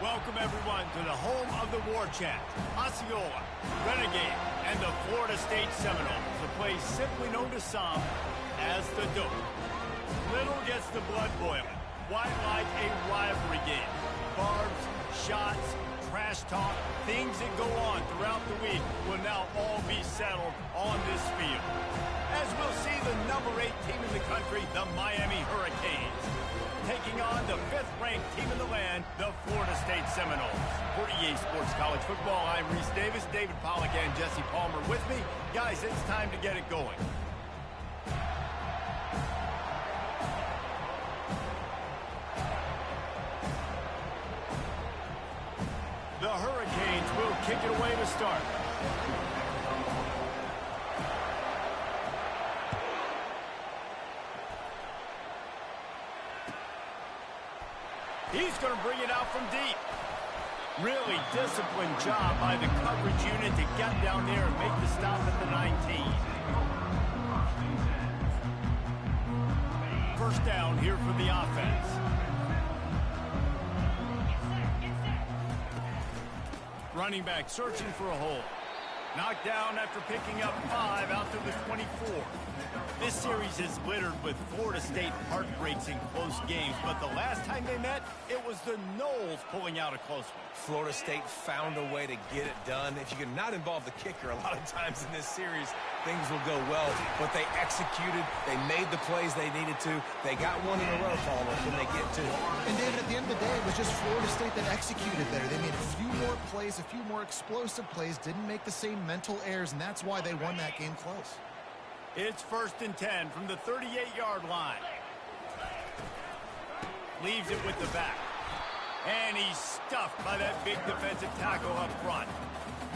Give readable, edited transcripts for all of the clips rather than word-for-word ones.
Welcome, everyone, to the home of the War Chant, Osceola, Renegade, and the Florida State Seminoles, a place simply known to some as the Dope. Little gets the blood boiling. Why like a rivalry game? Barbs, shots, trash talk, things that go on throughout the week will now all be settled on this field. As we'll see the number 8 team in the country, the Miami Hurricanes, taking on the 5th-ranked team in the land, the Florida State Seminoles. For EA Sports College Football, I'm Reese Davis, David Pollack, and Jesse Palmer with me. Guys, it's time to get it going. The Hurricanes will kick it away to start. He's going to bring it out from deep. Really disciplined job by the coverage unit to get down there and make the stop at the 19. First down here for the offense. Running back searching for a hole. Knocked down after picking up 5 out to the 24. This series is littered with Florida State heartbreaks in close games, but the last time they met, it was the Noles pulling out a close one. Florida State found a way to get it done. If you can not involve the kicker, a lot of times in this series, things will go well. But they executed. They made the plays they needed to. They got one in a row, Palmer, when they get two. And, David, at the end of the day, it was just Florida State that executed better. They made a few more plays, a few more explosive plays, didn't make the same mental errors, and that's why they won that game close. It's 1st and 10 from the 38-yard line. Leaves it with the back. And he's stuffed by that big defensive tackle up front.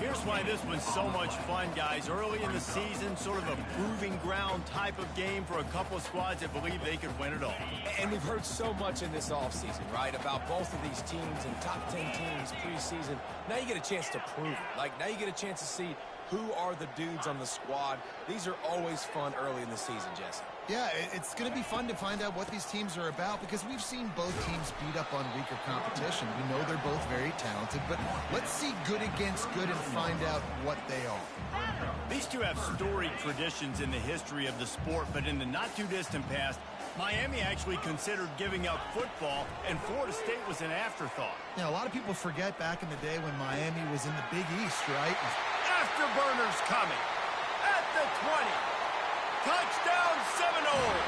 Here's why this was so much fun, guys. Early in the season, sort of a proving ground type of game for a couple of squads that believe they could win it all. And we've heard so much in this offseason, right, about both of these teams and top 10 teams preseason. Now you get a chance to prove it. Like, now you get a chance to see who are the dudes on the squad. These are always fun early in the season, Jesse. Yeah, it's going to be fun to find out what these teams are about because we've seen both teams beat up on weaker competition. We know they're both very talented, but let's see good against good and find out what they are. These two have storied traditions in the history of the sport, but in the not-too-distant past, Miami actually considered giving up football, and Florida State was an afterthought. Yeah, a lot of people forget back in the day when Miami was in the Big East, right? Afterburners coming at the 20. Touchdown Seminoles.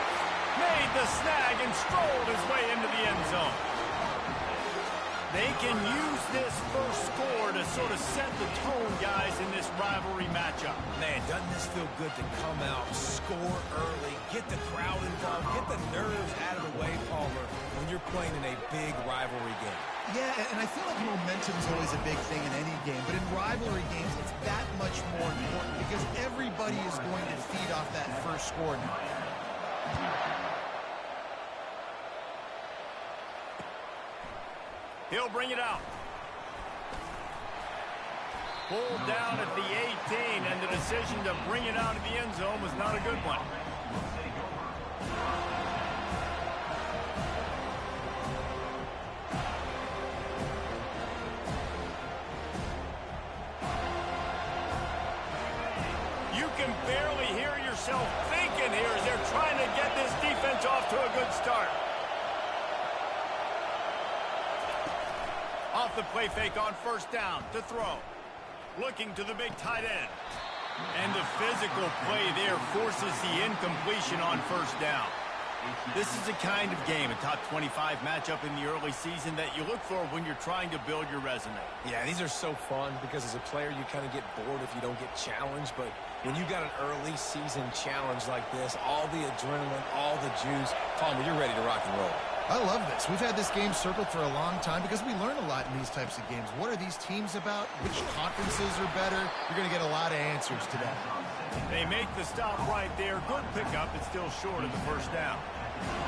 Made the snag and strolled his way into the end zone. They can use this first score to sort of set the tone, guys, in this rivalry matchup. Man, doesn't this feel good to come out, score early, get the crowd involved, get the nerves out of the way, Palmer, when you're playing in a big rivalry game. Yeah, and I feel like momentum is always a big thing in any game, but in rivalry games, it's that much more important because everybody is going to feed off that first score now. He'll bring it out. Pulled down at the 18, and the decision to bring it out of the end zone was not a good one. You can barely hear yourself thinking here as they're trying to get this defense off to a good start. Off the play fake on first down to throw. Looking to the big tight end. And the physical play there forces the incompletion on first down. This is the kind of game, a top 25 matchup in the early season, that you look for when you're trying to build your resume. Yeah, these are so fun because as a player you kind of get bored if you don't get challenged, but when you got an early season challenge like this, all the adrenaline, all the juice, Palmer, you're ready to rock and roll. I love this. We've had this game circled for a long time because we learn a lot in these types of games. What are these teams about? Which conferences are better? You're going to get a lot of answers today. They make the stop right there. Good pickup, but still short of the first down.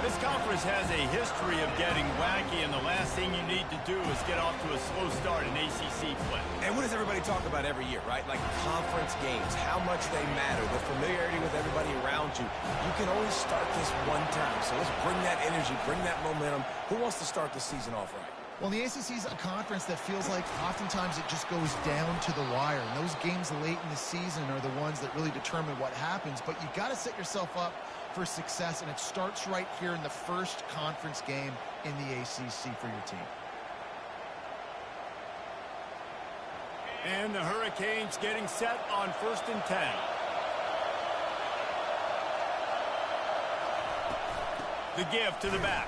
This conference has a history of getting wacky, and the last thing you need to do is get off to a slow start in ACC play. And what does everybody talk about every year, right? Like conference games, how much they matter, the familiarity with everybody around you. You can only start this one time, so let's bring that energy, bring that momentum. Who wants to start the season off right? Well, the ACC is a conference that feels like oftentimes it just goes down to the wire. And those games late in the season are the ones that really determine what happens. But you got to set yourself up for success, and it starts right here in the first conference game in the ACC for your team. And the Hurricanes getting set on 1st and 10. The give to the back.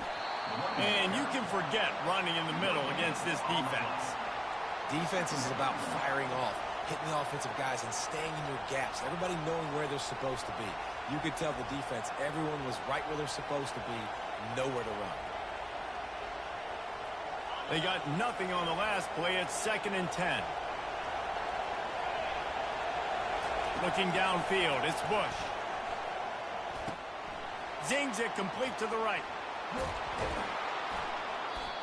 And you can forget running in the middle against this defense. Defense is about firing off, hitting the offensive guys, and staying in your gaps. Everybody knowing where they're supposed to be. You could tell the defense, everyone was right where they're supposed to be, nowhere to run. They got nothing on the last play. It's 2nd and 10. Looking downfield, it's Bush. Zings it complete to the right.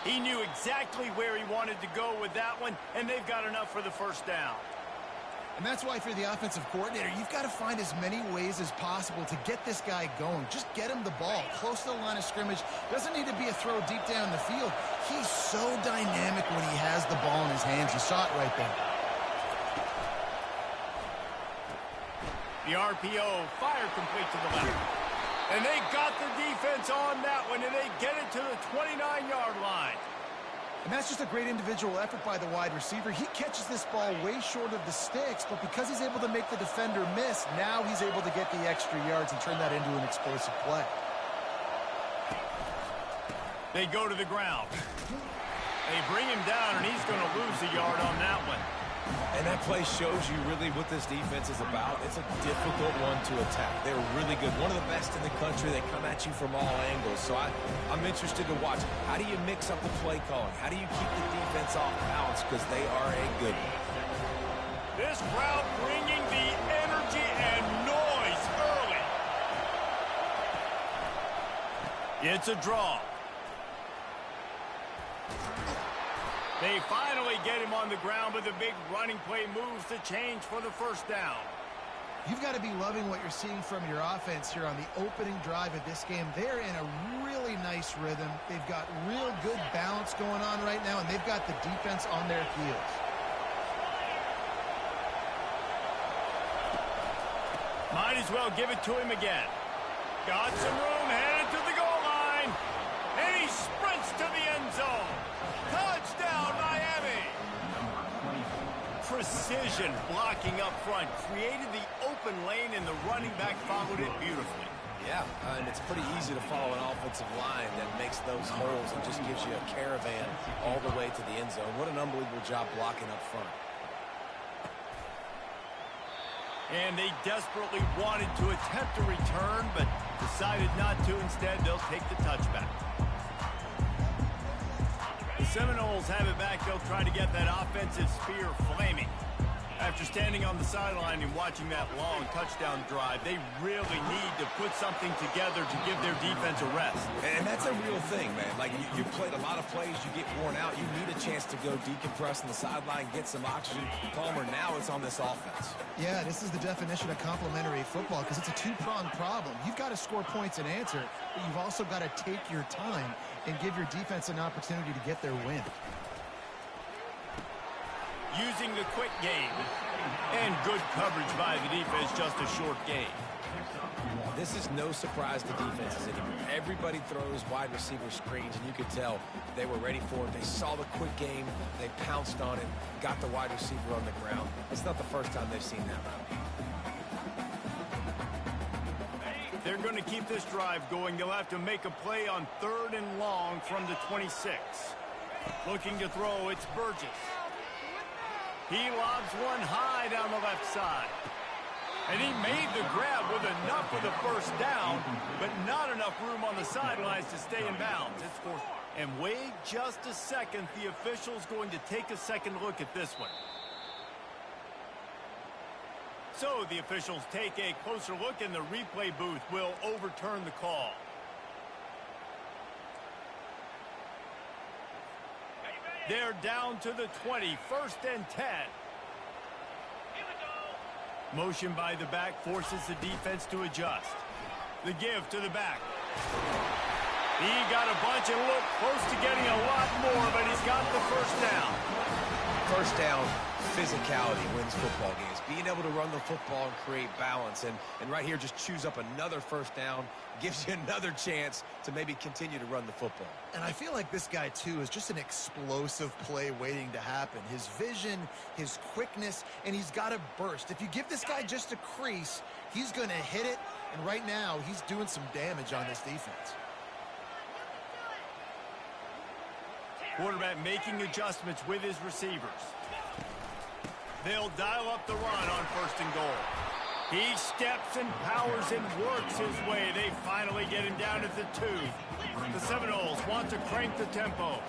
He knew exactly where he wanted to go with that one, and they've got enough for the first down. And that's why for the offensive coordinator, you've got to find as many ways as possible to get this guy going. Just get him the ball close to the line of scrimmage. Doesn't need to be a throw deep down the field. He's so dynamic when he has the ball in his hands. You saw it right there. The RPO, fire complete to the left. And they got the defense on that one, and they get it to the 29-yard line. And that's just a great individual effort by the wide receiver. He catches this ball way short of the sticks, but because he's able to make the defender miss, now he's able to get the extra yards and turn that into an explosive play. They go to the ground. They bring him down, and he's going to lose a yard on that one. And that play shows you really what this defense is about. It's a difficult one to attack. They're really good. One of the best in the country. They come at you from all angles. So I'm interested to watch. How do you mix up the play calling? How do you keep the defense off balance? Because they are a good one. This crowd bringing the energy and noise early. It's a draw. They finally get him on the ground, but the big running play moves the change for the first down. You've got to be loving what you're seeing from your offense here on the opening drive of this game. They're in a really nice rhythm. They've got real good balance going on right now, and they've got the defense on their heels. Might as well give it to him again. Got some room, headed to the goal line. And he sprints to the end zone. Touchdown, Miami! Precision blocking up front. Created the open lane, and the running back followed it beautifully. Yeah, and it's pretty easy to follow an offensive line that makes those holes and just gives you a caravan all the way to the end zone. What an unbelievable job blocking up front. And they desperately wanted to attempt a return, but decided not to. Instead, they'll take the touchback. The Seminoles have it back. They'll try to get that offensive spear flaming. After standing on the sideline and watching that long touchdown drive, they really need to put something together to give their defense a rest. And that's a real thing, man. Like, you played a lot of plays, you get worn out. You need a chance to go decompress on the sideline, get some oxygen. Palmer, now it's on this offense. Yeah, this is the definition of complementary football because it's a two-pronged problem. You've got to score points and answer, but you've also got to take your time and give your defense an opportunity to get their win. Using the quick game. And good coverage by the defense, just a short game. This is no surprise to defenses anymore. Everybody throws wide receiver screens, and you could tell they were ready for it. They saw the quick game. They pounced on it, got the wide receiver on the ground. It's not the first time they've seen that route. They're going to keep this drive going. They'll have to make a play on 3rd and long from the 26. Looking to throw, it's Burgess. He lobs one high down the left side. And he made the grab with enough for the first down, but not enough room on the sidelines to stay in bounds. It's 4th. And wait just a second. The official's going to take a second look at this one. So the officials take a closer look, and the replay booth will overturn the call. They're down to the 20, 1st and 10. Motion by the back forces the defense to adjust. The give to the back. He got a bunch and looked close to getting a lot more, but he's got the first down. First down, physicality wins football games. Being able to run the football and create balance. And right here, just choose up another first down, gives you another chance to maybe continue to run the football. And I feel like this guy, too, is just an explosive play waiting to happen. His vision, his quickness, and he's got a burst. If you give this guy just a crease, he's going to hit it. And right now, he's doing some damage on this defense. Quarterback making adjustments with his receivers. They'll dial up the run on 1st and goal. He steps and powers and works his way. They finally get him down at the 2. The Seminoles want to crank the tempo.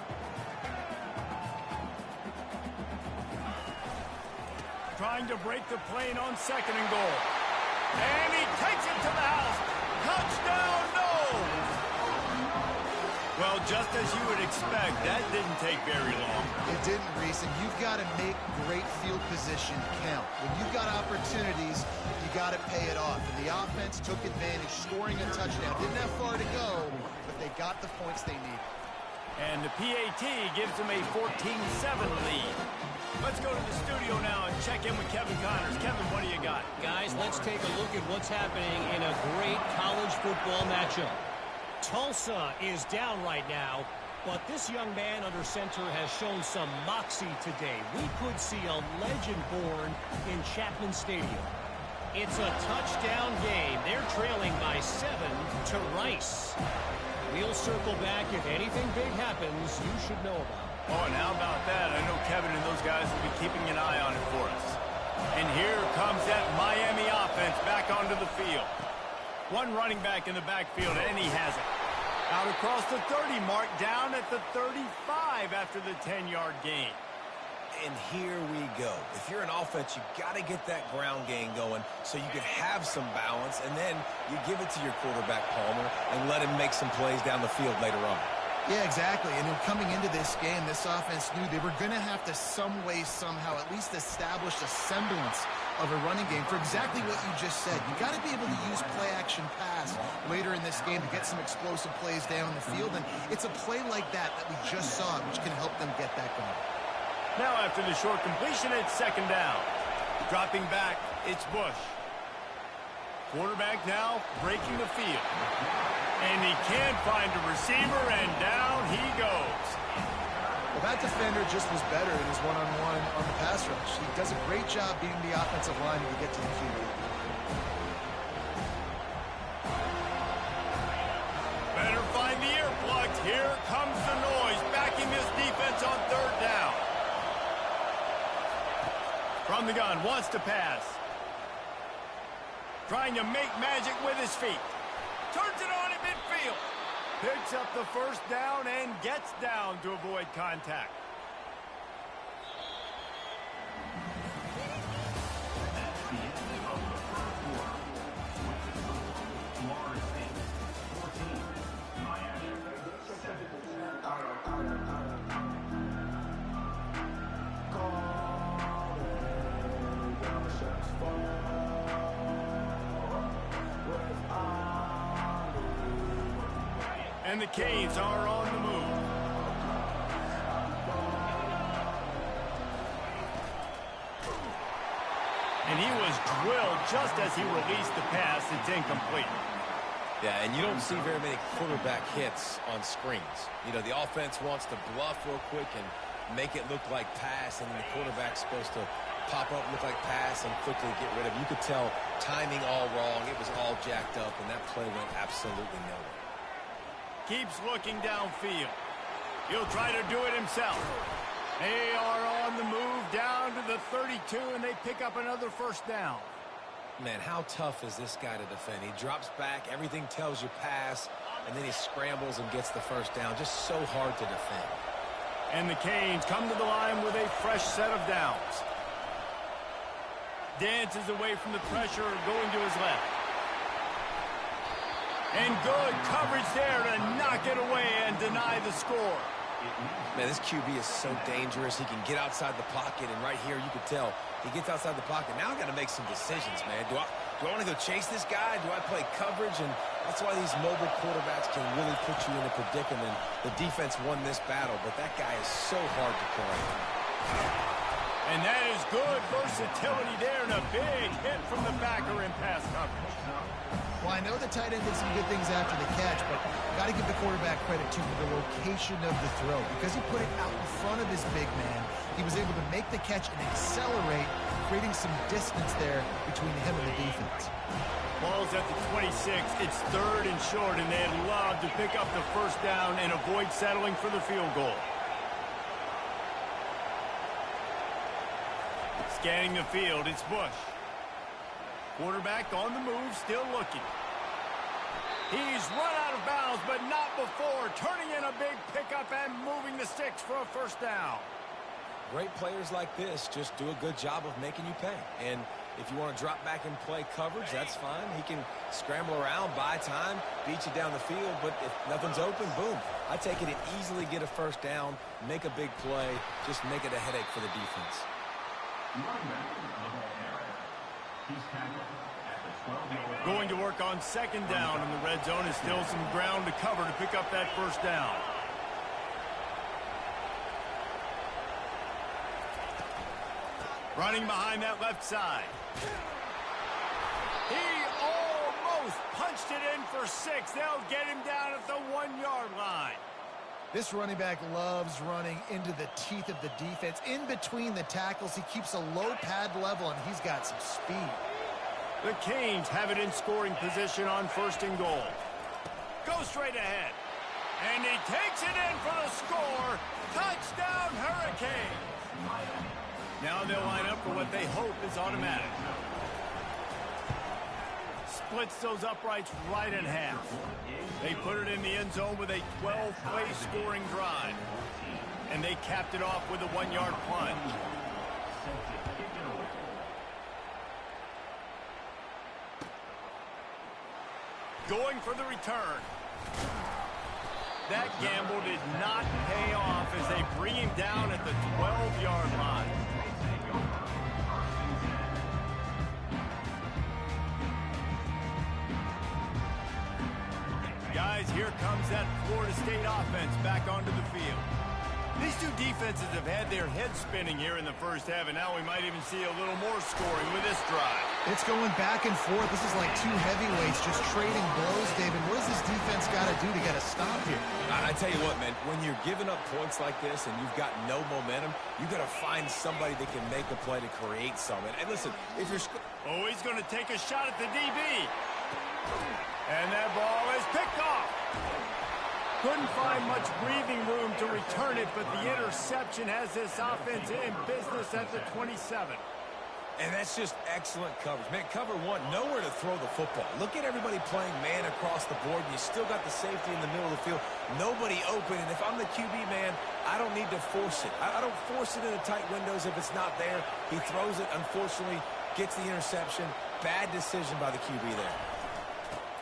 Trying to break the plane on 2nd and goal. And he takes it to the house. Touchdown, no! Well, just as you would expect, that didn't take very long. It didn't, Reese, and you've got to make great field position count. When you've got opportunities, you got to pay it off. And the offense took advantage, scoring a touchdown. Didn't have far to go, but they got the points they needed. And the PAT gives them a 14-7 lead. Let's go to the studio now and check in with Kevin Connors. Kevin, what do you got? Guys, let's take a look at what's happening in a great college football matchup. Tulsa is down right now, but this young man under center has shown some moxie today. We could see a legend born in Chapman Stadium. It's a touchdown game. They're trailing by 7 to Rice. We'll circle back. If anything big happens, you should know about it. Oh, and how about that? I know Kevin and those guys will be keeping an eye on it for us. And here comes that Miami offense back onto the field. One running back in the backfield, and he has it. Out across the 30 mark, down at the 35 after the 10-yard gain. And here we go. If you're an offense, you got to get that ground game going so you can have some balance, and then you give it to your quarterback, Palmer, and let him make some plays down the field later on. Yeah, exactly. And coming into this game, this offense knew they were going to have to some way, somehow, at least establish a semblance of a running game for exactly what you just said. You got to be able to use play-action pass later in this game to get some explosive plays down the field. And it's a play like that we just saw, which can help them get that going. Now after the short completion, it's 2nd down. Dropping back, it's Bush. Quarterback now breaking the field. And he can't find a receiver, and down he goes. Well, that defender just was better in his one-on-one on the pass rush. He does a great job being the offensive line to get to the QB. Better find the earplugs. Here comes the noise, backing this defense on 3rd down. From the gun, wants to pass. Trying to make magic with his feet. Turns it on at midfield. Picks up the 1st down and gets down to avoid contact. And the Canes are on the move. And he was drilled just as he released the pass. It's incomplete. Yeah, and you don't see very many quarterback hits on screens. You know, the offense wants to bluff real quick and make it look like pass, and then the quarterback's supposed to pop up, look like pass, and quickly get rid of it. You could tell timing all wrong. It was all jacked up, and that play went absolutely nowhere. Keeps looking downfield. He'll try to do it himself. They are on the move down to the 32, and they pick up another 1st down. Man, how tough is this guy to defend? He drops back, everything tells you pass, and then he scrambles and gets the 1st down. Just so hard to defend. And the Canes come to the line with a fresh set of downs. Dances away from the pressure, going to his left. And good coverage there to knock it away and deny the score. Man, this QB is so dangerous. He can get outside the pocket, and right here you can tell he gets outside the pocket. Now I got to make some decisions, man. Do I want to go chase this guy? Do I play coverage? And that's why these mobile quarterbacks can really put you in a predicament. The defense won this battle, but that guy is so hard to correct. And that is good versatility there, and a big hit from the backer in pass coverage. Well, I know the tight end did some good things after the catch, but got to give the quarterback credit to the location of the throw. Because he put it out in front of his big man, he was able to make the catch and accelerate, creating some distance there between him and the defense. Ball's at the 26. It's 3rd and short, and they'd love to pick up the first down and avoid settling for the field goal. Scanning the field, it's Bush. Quarterback on the move, still looking. He's run out of bounds, but not before. Turning in a big pickup and moving the sticks for a first down. Great players like this just do a good job of making you pay. And if you want to drop back and play coverage, that's fine. He can scramble around, buy time, beat you down the field, but if nothing's open, boom. I take it to easily get a first down, make a big play, just make it a headache for the defense. Going to work on 2nd down in the red zone. Is still some ground to cover to pick up that first down. Running behind that left side. He almost punched it in for 6. They'll get him down at the 1-yard line. This running back loves running into the teeth of the defense. In between the tackles, he keeps a low pad level, and he's got some speed. The Canes have it in scoring position on 1st and goal. Go straight ahead. And he takes it in for the score. Touchdown, Hurricanes. Now they'll line up for what they hope is automatic. Splits those uprights right in half. They put it in the end zone with a 12-play scoring drive. And they capped it off with a 1-yard plunge. Going for the return. That gamble did not pay off as they bring him down at the 12-yard line. Guys, here comes that Florida State offense back onto the field. These two defenses have had their heads spinning here in the first half, and now we might even see a little more scoring with this drive. It's going back and forth. This is like two heavyweights just trading blows, David. What does this defense got to do to get a stop here? I tell you what, man, when you're giving up points like this and you've got no momentum, you got to find somebody that can make a play to create something. And listen, if you're... Oh, he's going to take a shot at the DB. And that ball is picked off. Couldn't find much breathing room to return it, but the interception has this offense in business at the 27. And that's just excellent coverage. Man, cover one, nowhere to throw the football. Look at everybody playing man across the board, and you still got the safety in the middle of the field. Nobody open, and if I'm the QB, man, I don't need to force it. I don't force it into tight windows if it's not there. He throws it, unfortunately, gets the interception. Bad decision by the QB there.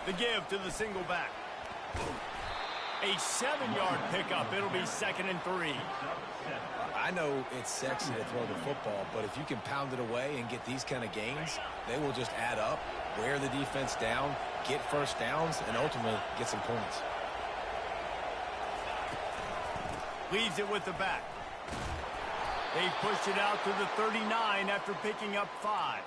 The give to the single back. A 7-yard pickup. It'll be 2nd and 3. I know it's sexy to throw the football, but if you can pound it away and get these kind of gains, they will just add up, wear the defense down, get first downs, and ultimately get some points. Leaves it with the back. They pushed it out to the 39 after picking up 5.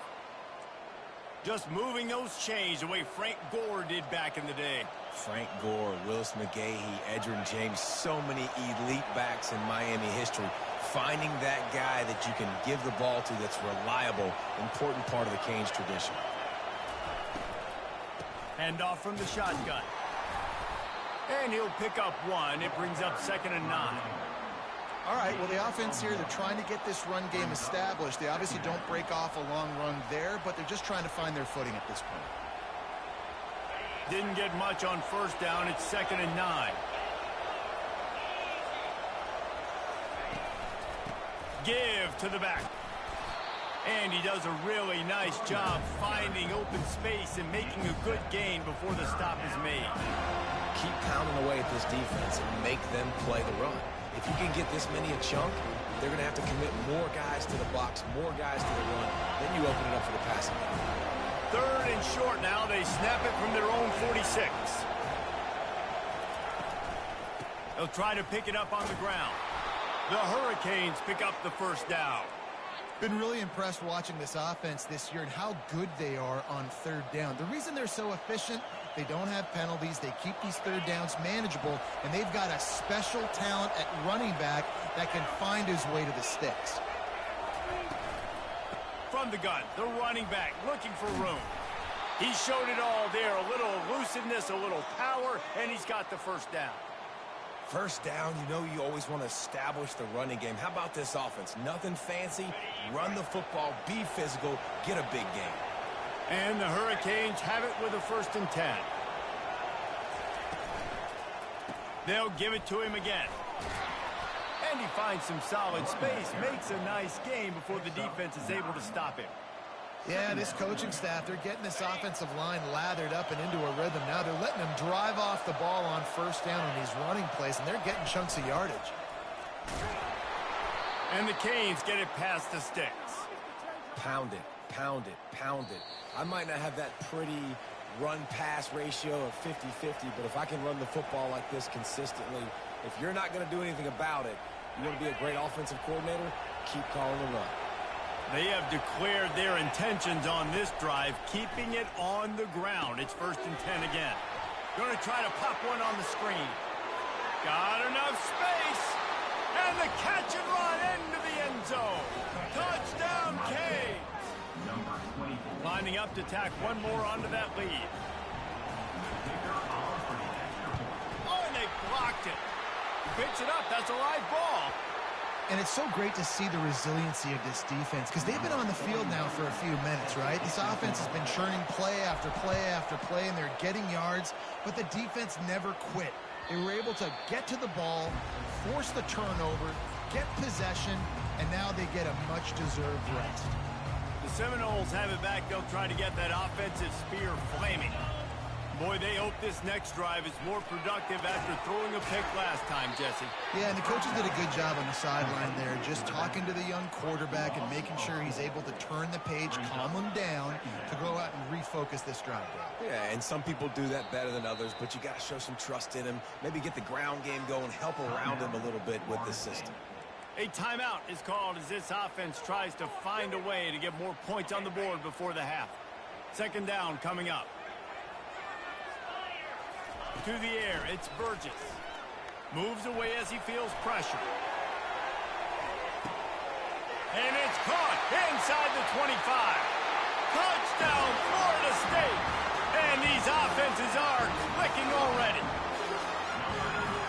Just moving those chains the way Frank Gore did back in the day. Frank Gore, Willis McGahee, Edgerrin James, so many elite backs in Miami history. Finding that guy that you can give the ball to that's reliable, important part of the Canes tradition. Handoff from the shotgun. And he'll pick up 1. It brings up 2nd and 9. All right, well, the offense here, they're trying to get this run game established. They obviously don't break off a long run there, but they're just trying to find their footing at this point. Didn't get much on first down. It's 2nd and 9. Give to the back. And he does a really nice job finding open space and making a good gain before the stop is made. Keep pounding away at this defense and make them play the run. If you can get this many a chunk, they're going to have to commit more guys to the box, more guys to the run. Then you open it up for the passing game. 3rd and short now. They snap it from their own 46. They'll try to pick it up on the ground. The Hurricanes pick up the first down. Been really impressed watching this offense this year and how good they are on 3rd down. The reason they're so efficient, they don't have penalties. They keep these 3rd downs manageable, and they've got a special talent at running back that can find his way to the sticks. From the gun, the running back looking for room. He showed it all there. A little elusiveness, a little power, and he's got the first down. First down, you know you always want to establish the running game. How about this offense? Nothing fancy. Run the football, be physical, get a big game. And the Hurricanes have it with a 1st and 10. They'll give it to him again. And he finds some solid space, makes a nice gain before the defense is able to stop him. Yeah, this coaching staff, they're getting this offensive line lathered up and into a rhythm. Now they're letting them drive off the ball on 1st down on these running plays, and they're getting chunks of yardage. And the Canes get it past the sticks. Pound it, pound it, pound it. I might not have that pretty run-pass ratio of 50-50, but if I can run the football like this consistently, if you're not going to do anything about it, you want to be a great offensive coordinator, keep calling the run. They have declared their intentions on this drive, keeping it on the ground. It's 1st and 10 again. Going to try to pop one on the screen. Got enough space. And the catch and run into the end zone. Touchdown, Canes. Lining up to tack one more onto that lead. Oh, and they blocked it. He picks it up. That's a live ball. And it's so great to see the resiliency of this defense because they've been on the field now for a few minutes, right? This offense has been churning play after play after play, and they're getting yards, but the defense never quit. They were able to get to the ball, force the turnover, get possession, and now they get a much-deserved rest. The Seminoles have it back. They'll try to get that offensive spear flaming. Boy, they hope this next drive is more productive after throwing a pick last time, Jesse. Yeah, and the coaches did a good job on the sideline there, just talking to the young quarterback and making sure he's able to turn the page, calm him down, to go out and refocus this drive. Yeah, and some people do that better than others, but you got to show some trust in him, maybe get the ground game going, help around him a little bit with this system. A timeout is called as this offense tries to find a way to get more points on the board before the half. 2nd down coming up. To the air, it's Burgess. Moves away as he feels pressure. And it's caught inside the 25. Touchdown, Florida State. And these offenses are clicking already.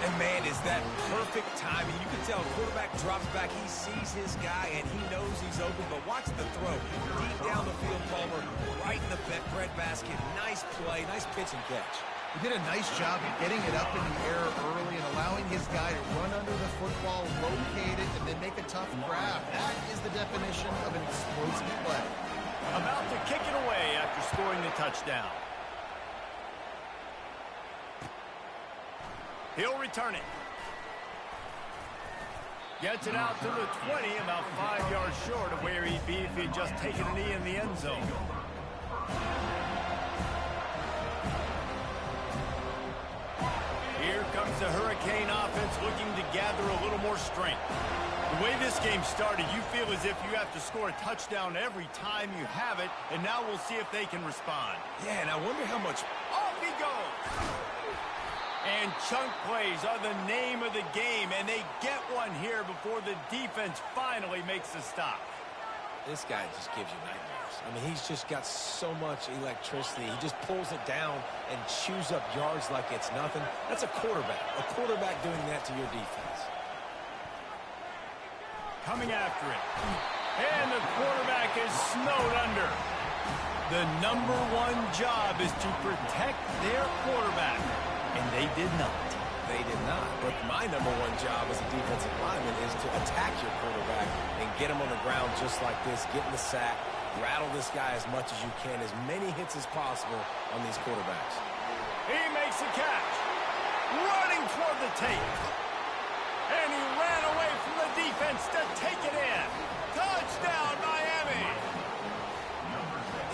And man, is that perfect timing. You can tell quarterback drops back, he sees his guy, and he knows he's open, but watch the throw. Deep down the field, Palmer, right in the breadbasket. Nice play, nice pitch and catch. He did a nice job of getting it up in the air early and allowing his guy to run under the football, locate it, and then make a tough grab. That is the definition of an explosive play. About to kick it away after scoring the touchdown. He'll return it. Gets it out to the 20, about 5 yards short of where he'd be if he'd just taken a knee in the end zone. Here comes the Hurricane offense looking to gather a little more strength. The way this game started, you feel as if you have to score a touchdown every time you have it, and now we'll see if they can respond. Yeah, and I wonder how much... Off he goes! And chunk plays are the name of the game, and they get one here before the defense finally makes the stop. This guy just gives you nightmares. I mean, he's just got so much electricity. He just pulls it down and chews up yards like it's nothing. That's a quarterback doing that to your defense. Coming after it. And the quarterback is snowed under. The #1 job is to protect their quarterback. And they did not. They did not. But my #1 job as a defensive lineman is to attack your quarterback and get him on the ground just like this, get in the sack, rattle this guy as much as you can, as many hits as possible on these quarterbacks. He makes a catch. Running toward the tape. And he defense to take it in. Touchdown, Miami!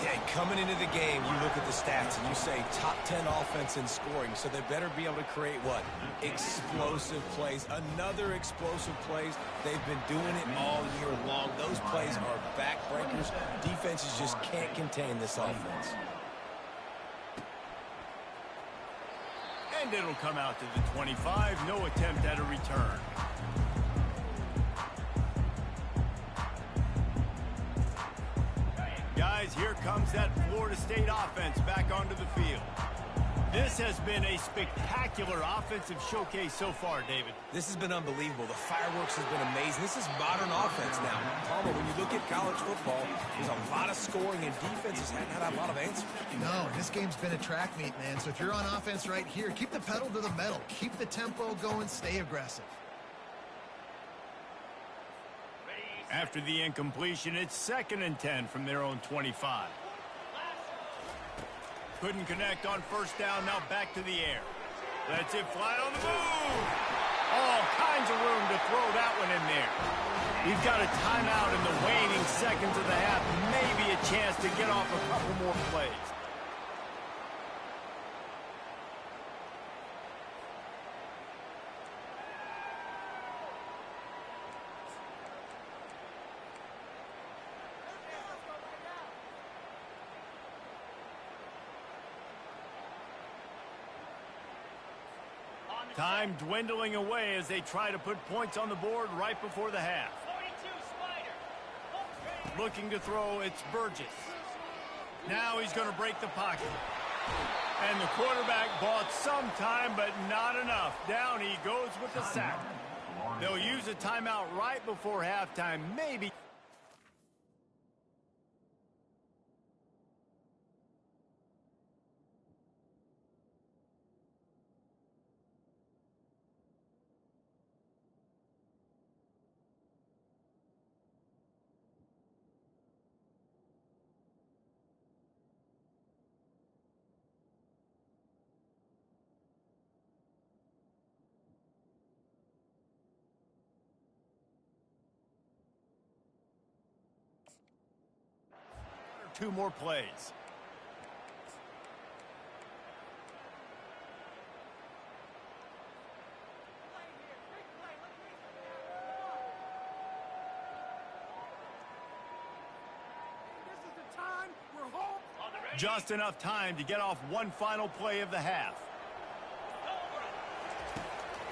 Yeah, coming into the game, you look at the stats and you say top 10 offense in scoring, so they better be able to create what? Explosive plays. Another explosive plays. They've been doing it all year long. Those plays are backbreakers. Defenses just can't contain this offense. And it'll come out to the 25. No attempt at a return. Guys, here comes that Florida State offense back onto the field. This has been a spectacular offensive showcase so far, David. This has been unbelievable. The fireworks has been amazing. This is modern offense now. Palmer, when you look at college football, there's a lot of scoring, and defenses haven't had a lot of answers. No, this game's been a track meet, man. So if you're on offense right here, keep the pedal to the metal. Keep the tempo going. Stay aggressive. After the incompletion, it's 2nd and 10 from their own 25. Couldn't connect on first down, now back to the air. Lets it fly on the move. All kinds of room to throw that one in there. We've got a timeout in the waning seconds of the half. Maybe a chance to get off a couple more plays. Time dwindling away as they try to put points on the board right before the half. Looking to throw, it's Burgess. Now he's going to break the pocket. And the quarterback bought some time, but not enough. Down he goes with the sack. They'll use a timeout right before halftime, maybe. Two more plays. Just enough time to get off one final play of the half.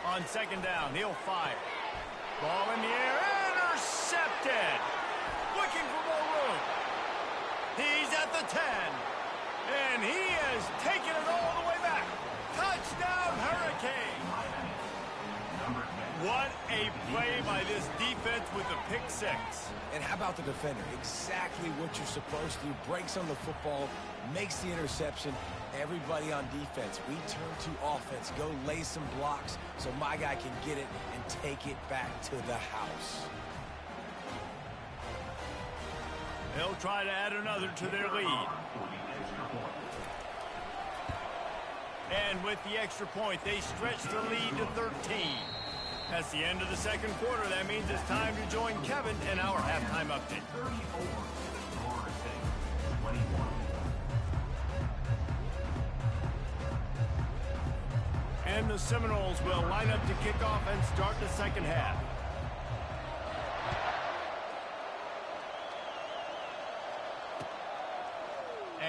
On 2nd down, he'll fire. Ball in the air, intercepted. Looking for more room. He's at the 10, and he has taken it all the way back. Touchdown, Hurricane. What a play by this defense with the pick 6. And how about the defender? Exactly what you're supposed to do. Breaks on the football, makes the interception. Everybody on defense, we turn to offense. Go lay some blocks so my guy can get it and take it back to the house. They'll try to add another to their lead. And with the extra point, they stretch the lead to 13. That's the end of the 2nd quarter. That means it's time to join Kevin in our halftime update. And the Seminoles will line up to kick off and start the 2nd half.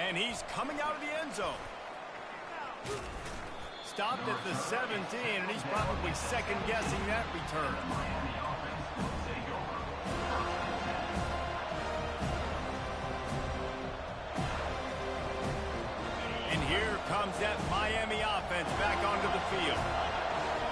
And he's coming out of the end zone. Stopped at the 17, and he's probably second-guessing that return. And here comes that Miami offense back onto the field.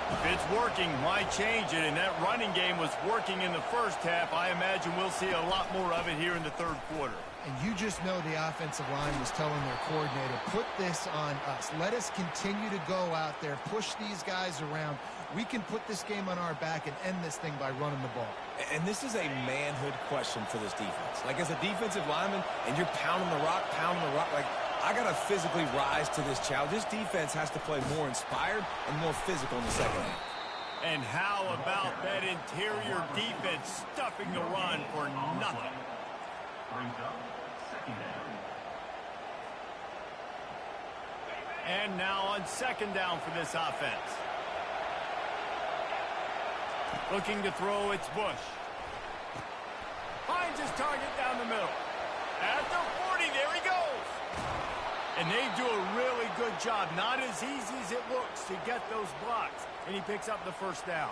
If it's working, why change it? And that running game was working in the first half. I imagine we'll see a lot more of it here in the 3rd quarter. And you just know the offensive line was telling their coordinator, put this on us. Let us continue to go out there, push these guys around. We can put this game on our back and end this thing by running the ball. And this is a manhood question for this defense. Like, as a defensive lineman, and you're pounding the rock, like, I got to physically rise to this challenge. This defense has to play more inspired and more physical in the 2nd half. And how about that interior defense stuffing the run for nothing? And now on second down for this offense. Looking to throw, it's Bush. Finds his target down the middle. At the 40, there he goes. And they do a really good job. Not as easy as it looks to get those blocks. And he picks up the first down.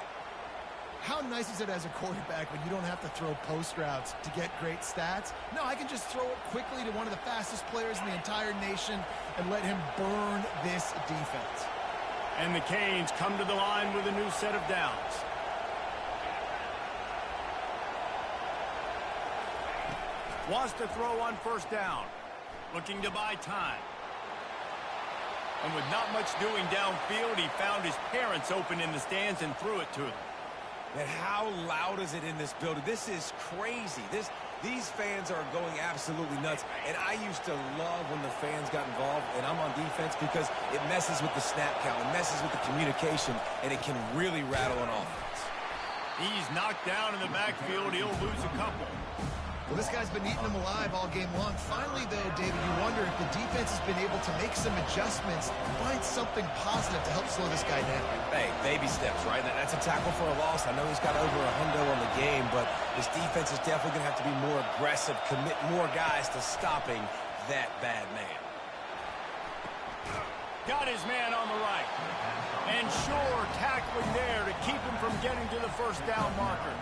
How nice is it as a quarterback when you don't have to throw post routes to get great stats? No, I can just throw it quickly to one of the fastest players in the entire nation and let him burn this defense. And the Canes come to the line with a new set of downs. Wants to throw on first down. Looking to buy time. And with not much doing downfield, he found his parents open in the stands and threw it to them. And how loud is it in this building? This is crazy. These fans are going absolutely nuts. And I used to love when the fans got involved, and I'm on defense, because it messes with the snap count. It messes with the communication, and it can really rattle an offense. He's knocked down in the backfield. He'll lose a couple. Well, this guy's been eating them alive all game long. Finally, though, David, you wonder if the defense has been able to make some adjustments, find something positive to help slow this guy down. Hey, baby steps, right? That's a tackle for a loss. I know he's got over $100 on the game, but this defense is definitely going to have to be more aggressive, commit more guys to stopping that bad man. Got his man on the right. And sure, tackling there to keep him from getting to the first down marker.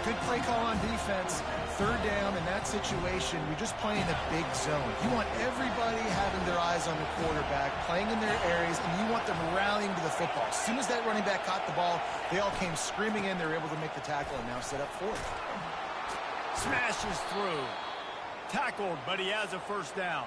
Good play call on defense. Third down in that situation, you're just playing a big zone. You want everybody having their eyes on the quarterback, playing in their areas, and you want them rallying to the football. As soon as that running back caught the ball, they all came screaming in. They were able to make the tackle and now set up fourth. Smashes through. Tackled, but he has a first down.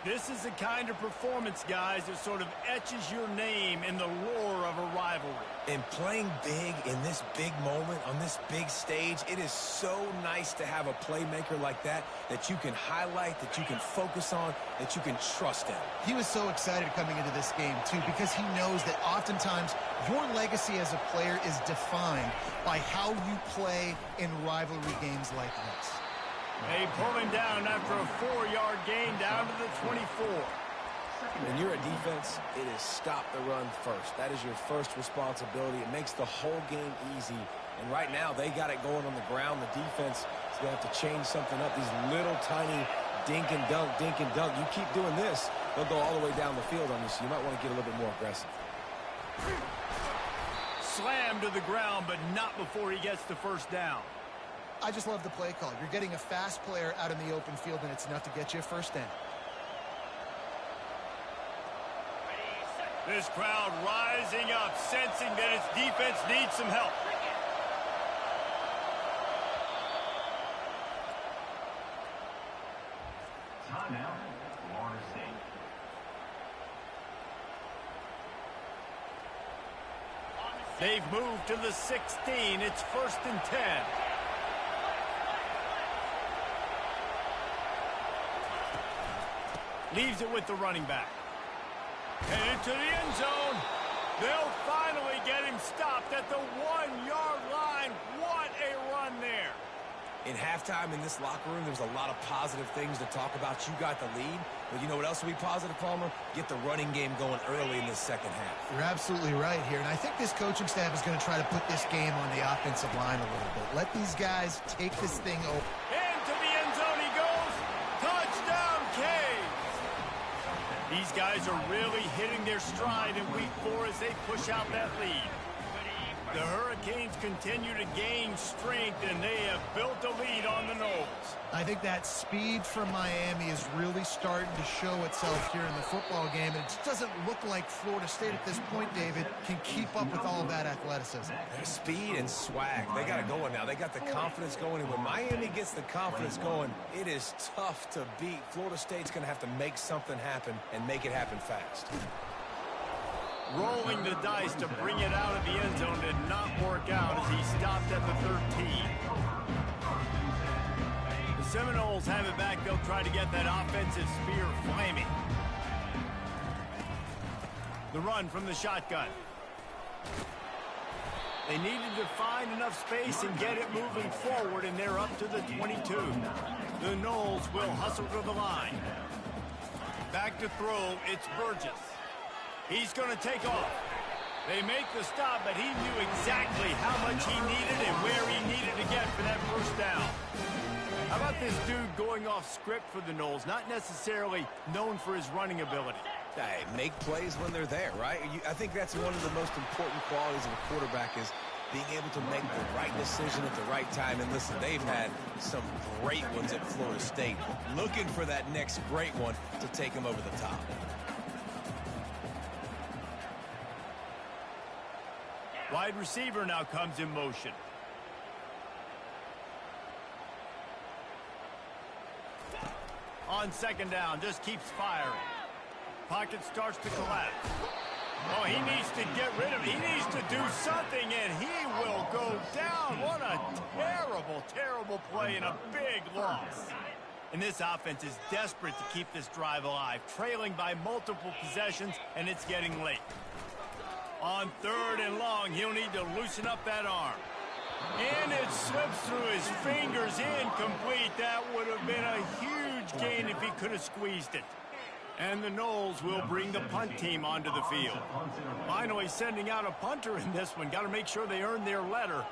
This is the kind of performance, guys, that sort of etches your name in the lore of a rivalry. And playing big in this big moment, on this big stage, it is so nice to have a playmaker like that you can highlight, that you can focus on, that you can trust in. He was so excited coming into this game, too, because he knows that oftentimes your legacy as a player is defined by how you play in rivalry games like this. They pull him down after a 4-yard gain down to the 24. When you're a defense, it is stop the run first. That is your first responsibility. It makes the whole game easy. And right now, they got it going on the ground. The defense is going to have to change something up. These little tiny dink and dunk, dink and dunk. You keep doing this, they'll go all the way down the field on you, so you might want to get a little bit more aggressive. Slammed to the ground, but not before he gets the first down. I just love the play call. You're getting a fast player out in the open field, and it's enough to get you a first down. This crowd rising up, sensing that its defense needs some help. Timeout, Florida State. They've moved to the 16. It's 1st and 10. Leaves it with the running back. And into the end zone. They'll finally get him stopped at the 1-yard line. What a run there. In halftime in this locker room, there's a lot of positive things to talk about. You got the lead, but you know what else will be positive, Palmer? Get the running game going early in this second half. You're absolutely right here, and I think this coaching staff is going to try to put this game on the offensive line a little bit. Let these guys take this thing over. Into the end zone he goes. Touchdown, Canes. These guys are really hitting their stride in week 4 as they push out that lead. The Hurricanes continue to gain strength, and they have built a lead on the Noles. I think that speed from Miami is really starting to show itself here in the football game, and it just doesn't look like Florida State at this point, David, can keep up with all of that athleticism. Their speed and swag, they got it going now. They got the confidence going, and when Miami gets the confidence going, it is tough to beat. Florida State's going to have to make something happen and make it happen fast. Rolling the dice to bring it out of the end zone did not work out as he stopped at the 13. The Seminoles have it back. They'll try to get that offensive spear flaming. The run from the shotgun. They needed to find enough space and get it moving forward, and they're up to the 22. The Noles will hustle to the line. Back to throw, it's Burgess. He's going to take off. They make the stop, but he knew exactly how much he needed and where he needed to get for that first down. How about this dude going off script for the Noles, not necessarily known for his running ability? Hey, make plays when they're there, right? I think that's one of the most important qualities of a quarterback is being able to make the right decision at the right time. And listen, they've had some great ones at Florida State. Looking for that next great one to take them over the top. Wide receiver now comes in motion. On second down, just keeps firing. Pocket starts to collapse. Oh, he needs to get rid of it. He needs to do something, and he will go down. What a terrible, terrible play and a big loss. And this offense is desperate to keep this drive alive, trailing by multiple possessions, and it's getting late. On third and long, he'll need to loosen up that arm. And it slips through his fingers, incomplete. That would have been a huge gain if he could have squeezed it. And the Noles will bring the punt team onto the field. Finally sending out a punter in this one. Got to make sure they earn their letter.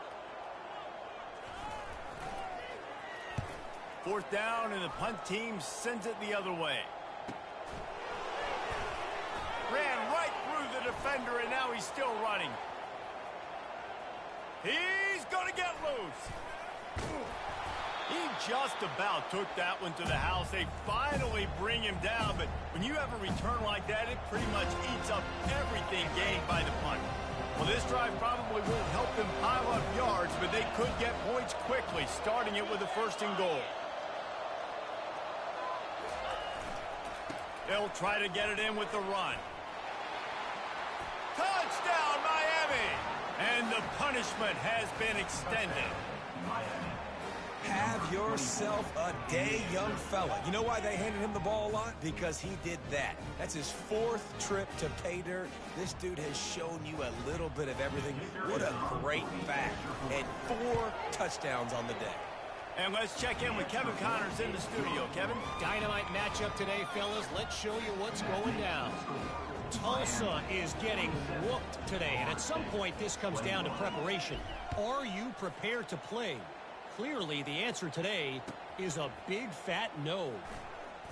Fourth down, and the punt team sends it the other way. Ran right through the defender, and now he's still running. He's going to get loose. He just about took that one to the house. They finally bring him down, but when you have a return like that, it pretty much eats up everything gained by the punt. Well, this drive probably won't help them pile up yards, but they could get points quickly, starting it with a first and goal. They'll try to get it in with the run. Touchdown, Miami! And the punishment has been extended. Have yourself a day, young fella. You know why they handed him the ball a lot? Because he did that. That's his fourth trip to pay dirt. This dude has shown you a little bit of everything. What a great back. And 4 touchdowns on the day. And let's check in with Kevin Connors in the studio. Kevin? Dynamite matchup today, fellas. Let's show you what's going down. Tulsa is getting whooped today, and at some point this comes down to preparation. Are you prepared to play? Clearly, the answer today is a big fat no.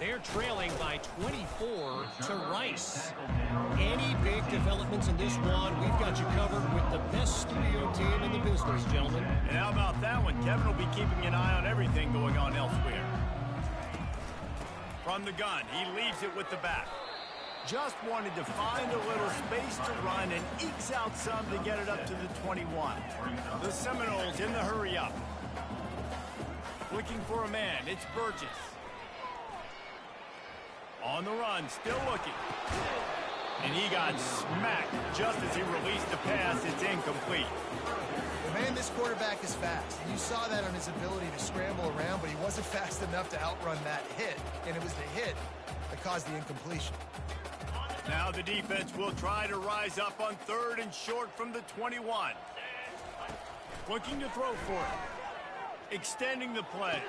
They're trailing by 24 to Rice. Any big developments in this one, we've got you covered with the best studio team in the business, gentlemen. And how about that one? Kevin will be keeping an eye on everything going on elsewhere. From the gun, he leaves it with the back. Just wanted to find a little space to run and ekes out some to get it up to the 21. The Seminoles in the hurry up. Looking for a man, it's Burgess. On the run, still looking. And he got smacked just as he released the pass. It's incomplete. Well, man, this quarterback is fast. And you saw that on his ability to scramble around, but he wasn't fast enough to outrun that hit. And it was the hit that caused the incompletion. Now the defense will try to rise up on third and short from the 21. Looking to throw for it. Extending the play.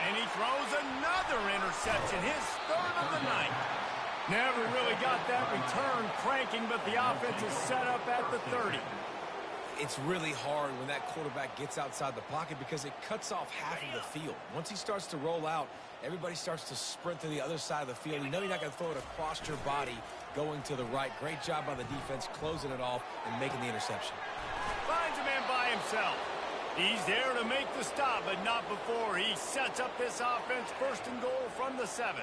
And he throws another interception, his third of the night. Never really got that return cranking, but the offense is set up at the 30. It's really hard when that quarterback gets outside the pocket because it cuts off half of the field. Once he starts to roll out, everybody starts to sprint to the other side of the field. You know you're not going to throw it across your body going to the right. Great job by the defense closing it off and making the interception. Finds a man by himself. He's there to make the stop, but not before he sets up this offense. First and goal from the 7.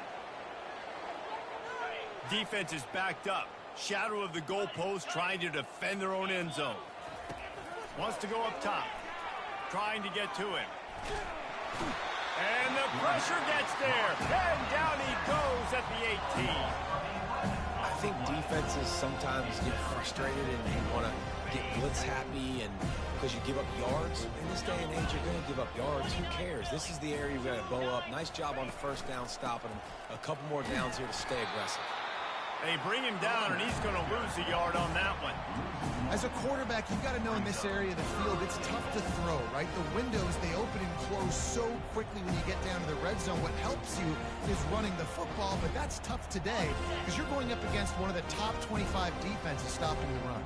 Defense is backed up. Shadow of the goalpost trying to defend their own end zone. Wants to go up top. Trying to get to him. And the pressure gets there. And down he goes at the 18. I think defenses sometimes get frustrated and want to get blitz happy and because you give up yards. In this day and age, you're going to give up yards. Who cares? This is the area you've got to blow up. Nice job on first down stopping him. A couple more downs here to stay aggressive. They bring him down, and he's going to lose a yard on that one. As As a quarterback, you've got to know in this area of the field, it's tough to throw, right? The windows, they open and close so quickly when you get down to the red zone. What helps you is running the football, but that's tough today because you're going up against one of the top 25 defenses stopping the run.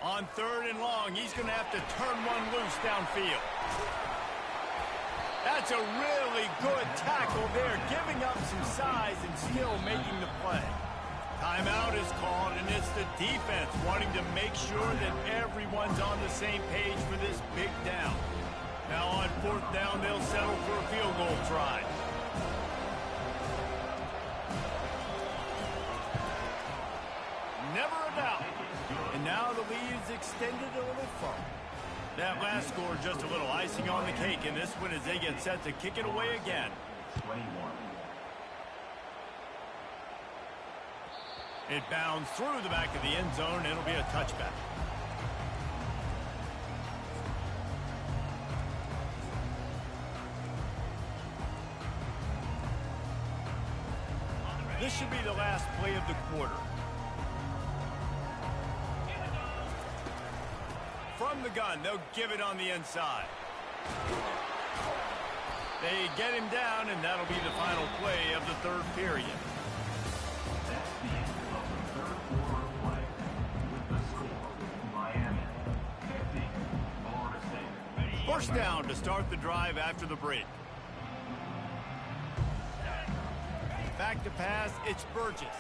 On 3rd and long, he's going to have to turn one loose downfield. That's a really good tackle there, giving up some size and still making the play. Timeout is called, and it's the defense wanting to make sure that everyone's on the same page for this big down. Now on 4th down, they'll settle for a field goal try. Never a doubt. And now the lead is extended a little further. That last score just a little icing on the cake in this one as they get set to kick it away again. 21. It bounds through the back of the end zone, and it'll be a touchback. This should be the last play of the quarter. From the gun, they'll give it on the inside. They get him down, and that'll be the final play of the 3rd period. That's the end of the 3rd quarter of play. With the score, Miami 50, Florida State. First down to start the drive after the break. Back to pass, it's Burgess.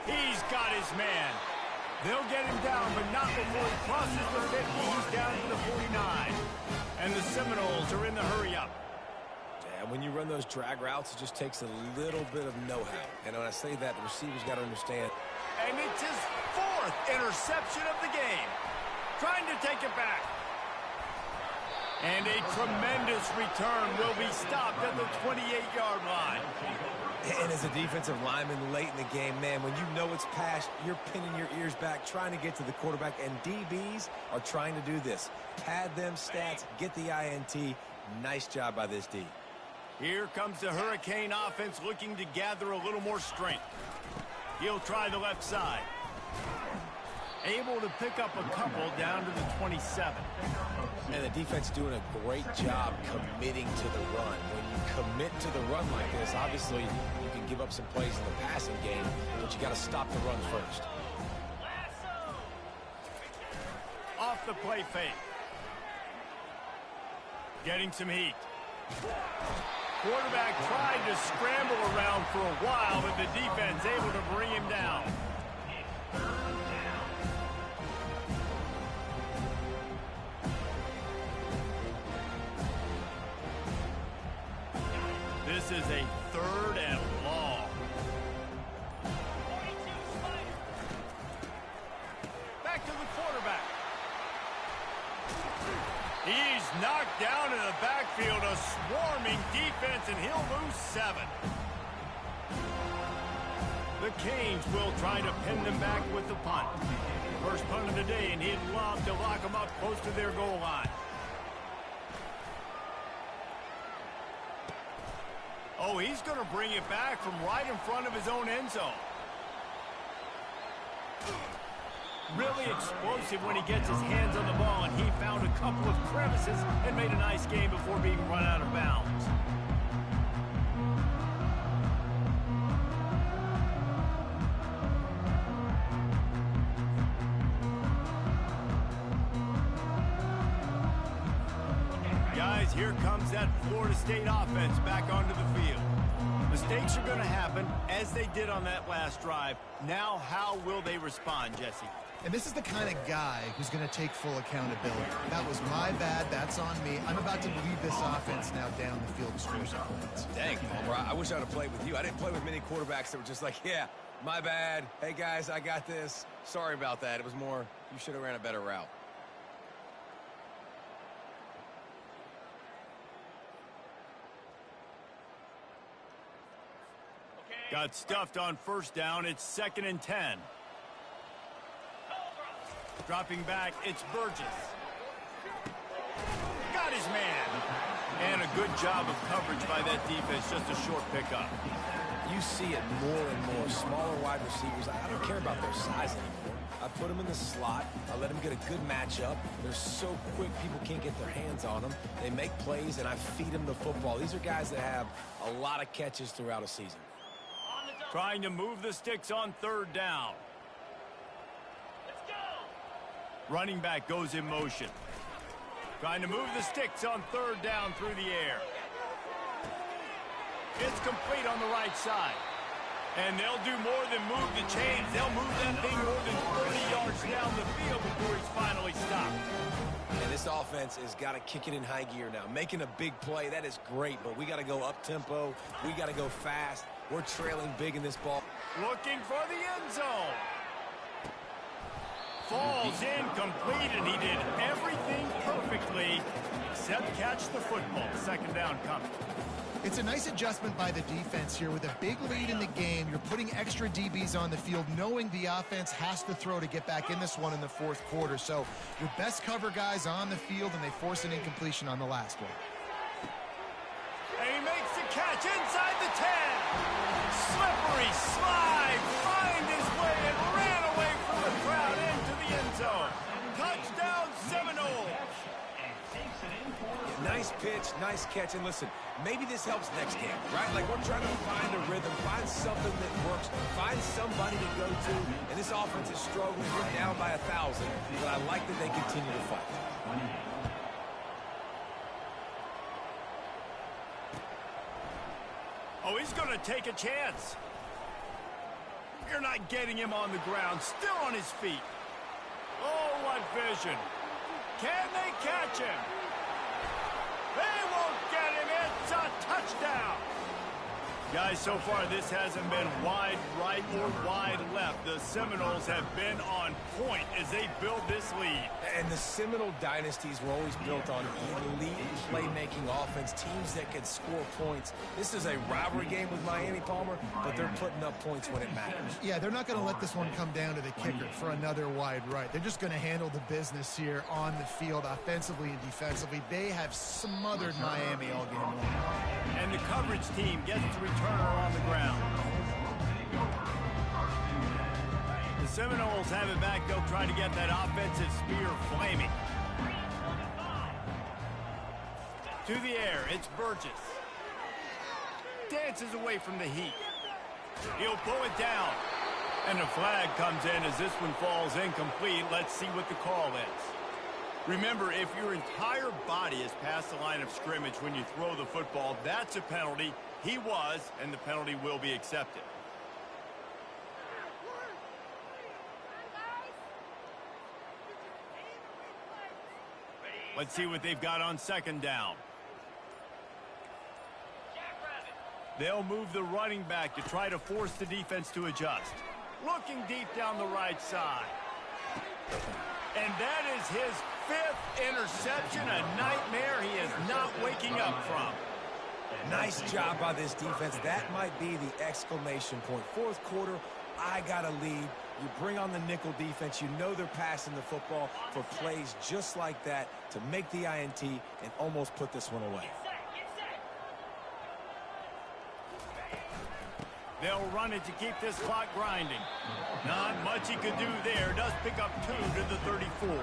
He's got his man. They'll get him down, but not before he crosses the 50. He's down to the 49. And the Seminoles are in the hurry-up. Yeah, when you run those drag routes, it just takes a little bit of know-how. And when I say that, the receivers got to understand. And it's his 4th interception of the game. Trying to take it back. And a tremendous return will be stopped at the 28-yard line. And as a defensive lineman late in the game, man, when you know it's passed, you're pinning your ears back, trying to get to the quarterback. And DBs are trying to do this. Pad them stats, get the INT. Nice job by this D. Here comes the Hurricane offense looking to gather a little more strength. He'll try the left side. Able to pick up a couple down to the 27. And the defense doing a great job committing to the run. When you commit to the run like this, obviously you can give up some plays in the passing game, but you got to stop the run first. Off the play fake. Getting some heat. Quarterback tried to scramble around for a while, but the defense able to bring him down. This is a 3rd and long. Back to the quarterback. He's knocked down in the backfield, a swarming defense, and he'll lose 7. The Canes will try to pin them back with the punt. First punt of the day, and he'd love to lock them up close to their goal line. Oh, he's going to bring it back from right in front of his own end zone. Really explosive when he gets his hands on the ball, and he found a couple of crevices and made a nice game before being run out of bounds. Guys, here comes that Florida State offense back onto the field. Mistakes are going to happen, as they did on that last drive. Now, how will they respond, Jesse? And this is the kind of guy who's going to take full accountability. That was my bad. That's on me. I'm about to lead this offense now down the field and score some points. Dang, Palmer, I wish I would have played with you. I didn't play with many quarterbacks that were just like, yeah, my bad. Hey, guys, I got this. Sorry about that. It was more, you should have ran a better route. Got stuffed on first down. It's 2nd and 10. Dropping back, it's Burgess. Got his man. And a good job of coverage by that defense, just a short pickup. You see it more and more. Smaller wide receivers, I don't care about their size anymore. I put them in the slot. I let them get a good matchup. They're so quick, people can't get their hands on them. They make plays, and I feed them the football. These are guys that have a lot of catches throughout a season. Trying to move the sticks on third down. Let's go. Running back goes in motion. Trying to move the sticks on third down through the air. It's complete on the right side. And they'll do more than move the chains. They'll move that thing more than 30 yards down the field before he's finally stopped. And this offense has got to kick it in high gear now. Making a big play, that is great, but we got to go up-tempo. We got to go fast. We're trailing big in this ball. Looking for the end zone. Falls incomplete, and he did everything perfectly except catch the football. Second down coming. It's a nice adjustment by the defense here. With a big lead in the game, you're putting extra DBs on the field, knowing the offense has to throw to get back in this one in the fourth quarter. So your best cover guys on the field, and they force an incompletion on the last one. And he makes the catch inside the 10. Slippery slide, find his way and ran away from the crowd into the end zone. Touchdown Seminoles. Nice pitch, nice catch, and listen, maybe this helps next game, right? Like, we're trying to find a rhythm, find something that works, find somebody to go to, and this offense is struggling. We're down by 1,000, but I like that they continue to fight. Oh, he's going to take a chance. You're not getting him on the ground, still on his feet. Oh, what vision. Can they catch him? They won't get him. It's a touchdown. Guys, so far this hasn't been wide right or wide left. The Seminoles have been on point as they build this lead. And the Seminole dynasties were always built on elite playmaking offense, teams that could score points. This is a rivalry game with Miami, Palmer, but they're putting up points when it matters. Yeah, they're not going to let this one come down to the kicker for another wide right. They're just going to handle the business here on the field, offensively and defensively. They have smothered Miami all game long. And the coverage team gets to return her on the ground. The Seminoles have it back. They'll try to get that offensive spear flaming. To the air, it's Burgess. Dances away from the heat. He'll pull it down. And a flag comes in as this one falls incomplete. Let's see what the call is. Remember, if your entire body is past the line of scrimmage when you throw the football, that's a penalty. He was, and the penalty will be accepted. Let's see what they've got on second down. They'll move the running back to try to force the defense to adjust. Looking deep down the right side. And that is his 5th interception, a nightmare he is not waking up from. Nice job by this defense. That might be the exclamation point. Fourth quarter, I got a lead. You bring on the nickel defense. You know they're passing the football for plays just like that to make the INT and almost put this one away. They'll run it to keep this clock grinding. Not much he could do there. Does pick up 2 to the 34.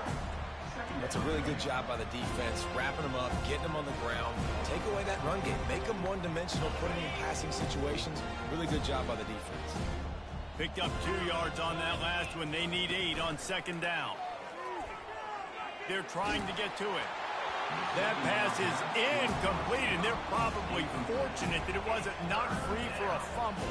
That's a really good job by the defense, wrapping them up, getting them on the ground. Take away that run game. Make them one-dimensional, put them in passing situations. Really good job by the defense. Picked up 2 yards on that last one. They need 8 on second down. They're trying to get to it. That pass is incomplete, and they're probably fortunate that it wasn't knocked free for a fumble.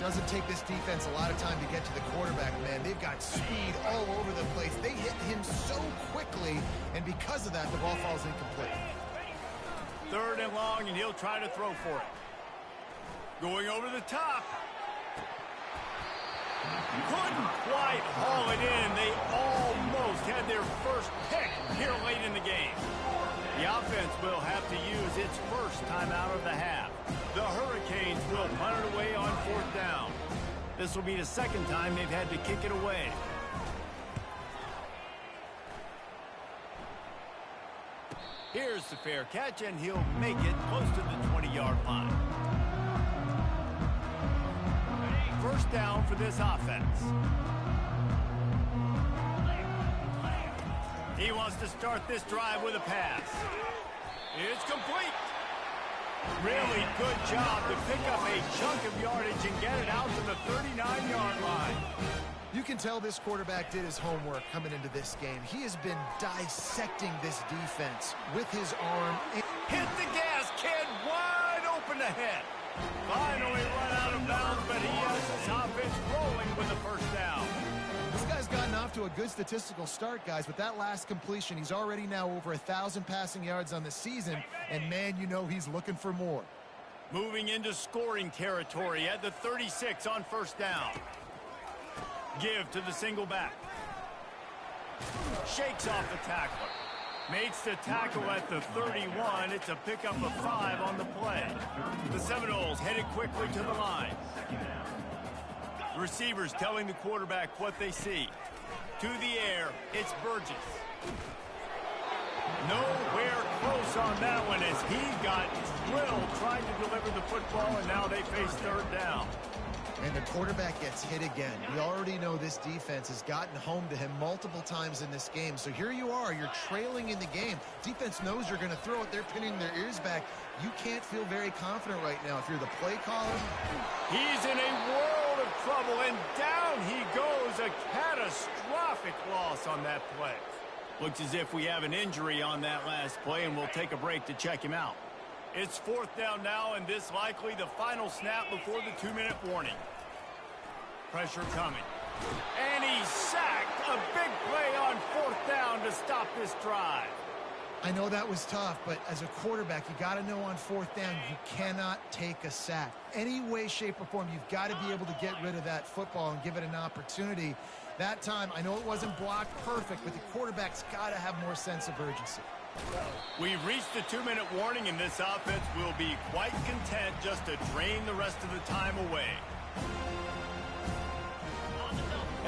Doesn't take this defense a lot of time to get to the quarterback, man. They've got speed all over the place. They hit him so quickly, and because of that, the ball falls incomplete. 3rd and long, and he'll try to throw for it. Going over the top. Couldn't quite haul it in. They almost had their first pick here late in the game. The offense will have to use its first timeout of the half. The Hurricanes will punt it away on 4th down. This will be the second time they've had to kick it away. Here's the fair catch, and he'll make it close to the 20-yard line. First down for this offense. He wants to start this drive with a pass. It's complete. Really good job to pick up a chunk of yardage and get it out to the 39-yard line. You can tell this quarterback did his homework coming into this game. He has been dissecting this defense with his arm. Hit the gas, kid. Wide open ahead. Finally run out of bounds, but he has his offense rolling with a first down. This guy's gotten off to a good statistical start, guys. With that last completion, he's already now over 1,000 passing yards on the season, and man, you know he's looking for more. Moving into scoring territory at the 36 on first down. Give to the single back. Shakes off the tackler. Makes the tackle at the 31. It's a pickup of 5 on the play. The Seminoles headed quickly to the line. Receivers telling the quarterback what they see. To the air, it's Burgess. Nowhere close on that one as he got drilled trying to deliver the football, and now they face third down. And the quarterback gets hit again. We already know this defense has gotten home to him multiple times in this game. So here you are, you're trailing in the game. Defense knows you're going to throw it. They're pinning their ears back. You can't feel very confident right now if you're the play caller. He's in a world of trouble, and down he goes. A catastrophic loss on that play. Looks as if we have an injury on that last play, and we'll take a break to check him out. It's fourth down now, and this likely the final snap before the 2-minute warning. Pressure coming. And he's sacked. A big play on fourth down to stop this drive. I know that was tough, but as a quarterback, you got to know on fourth down, you cannot take a sack. Any way, shape, or form, you've got to be able to get rid of that football and give it an opportunity. That time, I know it wasn't blocked perfect, but the quarterback's got to have more sense of urgency. We've reached the 2-minute warning, and this offense will be quite content just to drain the rest of the time away.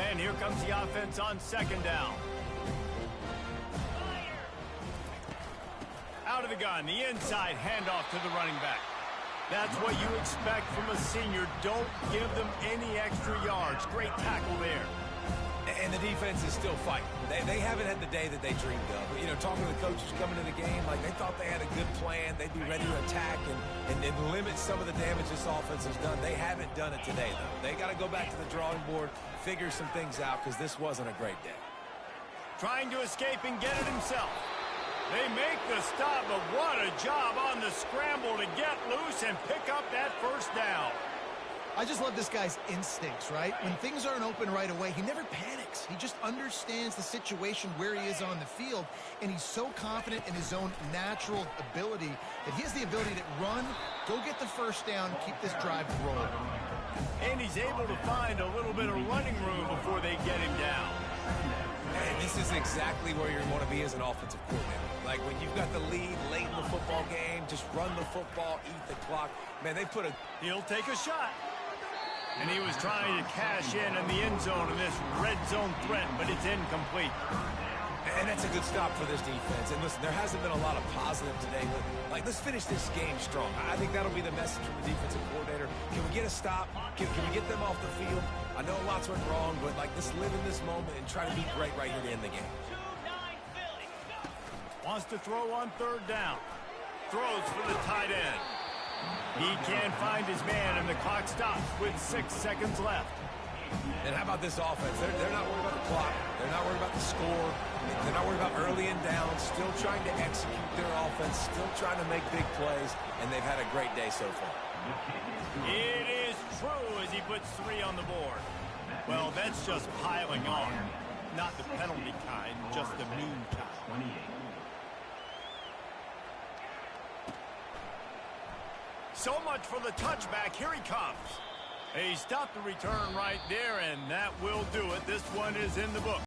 And here comes the offense on second down. Out of the gun, the inside handoff to the running back. That's what you expect from a senior. Don't give them any extra yards. Great tackle there. And the defense is still fighting. They haven't had the day that they dreamed of. You know, talking to the coaches coming to the game, like they thought they had a good plan. They'd be ready to attack and limit some of the damage this offense has done. They haven't done it today, though. They got to go back to the drawing board, figure some things out, because this wasn't a great day. Trying to escape and get it himself. They make the stop, but what a job on the scramble to get loose and pick up that first down. I just love this guy's instincts, right? When things aren't open right away, he never panics. He just understands the situation where he is on the field, and he's so confident in his own natural ability that he has the ability to run, go get the first down, keep this drive rolling. And he's able to find a little bit of running room before they get him down. And this is exactly where you want to be as an offensive coordinator. Like when you've got the lead late in the football game, just run the football, eat the clock. Man, they put a... He'll take a shot. And he was trying to cash in the end zone in this red zone threat, but it's incomplete. And that's a good stop for this defense. And listen, there hasn't been a lot of positive today, but like, let's finish this game strong. I think that'll be the message from the defensive coordinator. Can we get a stop? Can we get them off the field? I know lots went wrong, but like, let's live in this moment and try to be great right here to end the game. Wants to throw on third down. Throws for the tight end. He can't find his man, and the clock stops with 6 seconds left. And how about this offense? They're not worried about the clock. They're not worried about the score. They're not worried about early and down. Still trying to execute their offense. Still trying to make big plays. And they've had a great day so far. It is true as he puts 3 on the board. Well, that's just piling on. Not the penalty kind, just the mean kind. So much for the touchback. Here he comes. He stopped the return right there, and that will do it. This one is in the book.